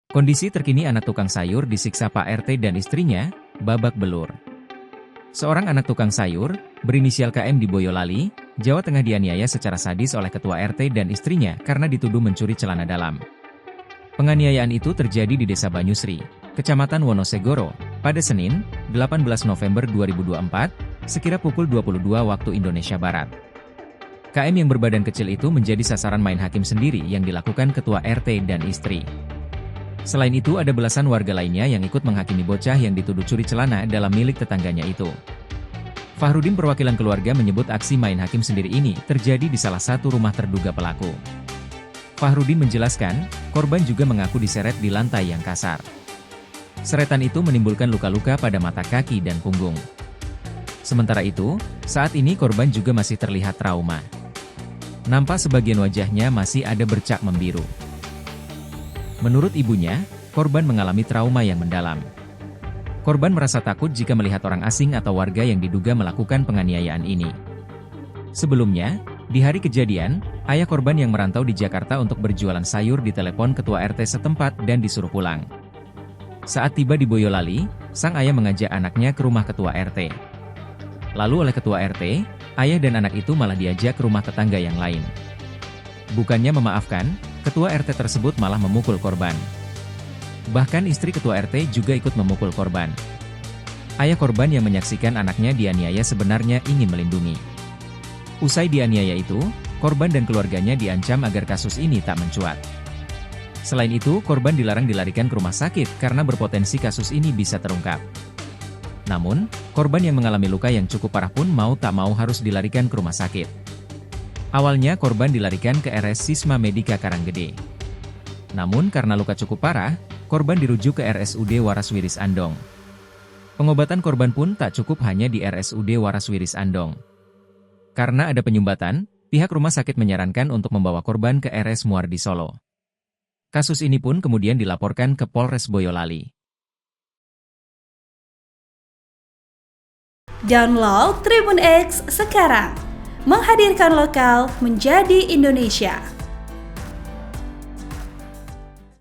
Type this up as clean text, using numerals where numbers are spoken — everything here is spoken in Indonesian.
Kondisi terkini anak tukang sayur disiksa Pak RT dan istrinya, babak belur. Seorang anak tukang sayur, berinisial KM di Boyolali, Jawa Tengah dianiaya secara sadis oleh ketua RT dan istrinya karena dituduh mencuri celana dalam. Penganiayaan itu terjadi di Desa Banyusri, Kecamatan Wonosegoro, pada Senin, 18 November 2024, sekira pukul 22 waktu Indonesia Barat. KM yang berbadan kecil itu menjadi sasaran main hakim sendiri yang dilakukan ketua RT dan istri. Selain itu ada belasan warga lainnya yang ikut menghakimi bocah yang dituduh curi celana dalam milik tetangganya itu. Fahrudin perwakilan keluarga menyebut aksi main hakim sendiri ini terjadi di salah satu rumah terduga pelaku. Fahrudin menjelaskan, korban juga mengaku diseret di lantai yang kasar. Seretan itu menimbulkan luka-luka pada mata kaki dan punggung. Sementara itu, saat ini korban juga masih terlihat trauma. Nampak sebagian wajahnya masih ada bercak membiru. Menurut ibunya, korban mengalami trauma yang mendalam. Korban merasa takut jika melihat orang asing atau warga yang diduga melakukan penganiayaan ini. Sebelumnya, di hari kejadian, ayah korban yang merantau di Jakarta untuk berjualan sayur ditelepon ketua RT setempat dan disuruh pulang. Saat tiba di Boyolali, sang ayah mengajak anaknya ke rumah ketua RT. Lalu oleh ketua RT, ayah dan anak itu malah diajak ke rumah tetangga yang lain. Bukannya memaafkan, ketua RT tersebut malah memukul korban. Bahkan istri ketua RT juga ikut memukul korban. Ayah korban yang menyaksikan anaknya dianiaya sebenarnya ingin melindungi. Usai dianiaya itu, korban dan keluarganya diancam agar kasus ini tak mencuat. Selain itu, korban dilarang dilarikan ke rumah sakit karena berpotensi kasus ini bisa terungkap. Namun, korban yang mengalami luka yang cukup parah pun mau tak mau harus dilarikan ke rumah sakit. Awalnya korban dilarikan ke RS Sisma Medika Karanggede. Namun karena luka cukup parah, korban dirujuk ke RSUD Waraswiris Andong. Pengobatan korban pun tak cukup hanya di RSUD Waraswiris Andong. Karena ada penyumbatan, pihak rumah sakit menyarankan untuk membawa korban ke RS Muardi Solo. Kasus ini pun kemudian dilaporkan ke Polres Boyolali. Download Tribun X sekarang, menghadirkan lokal menjadi Indonesia.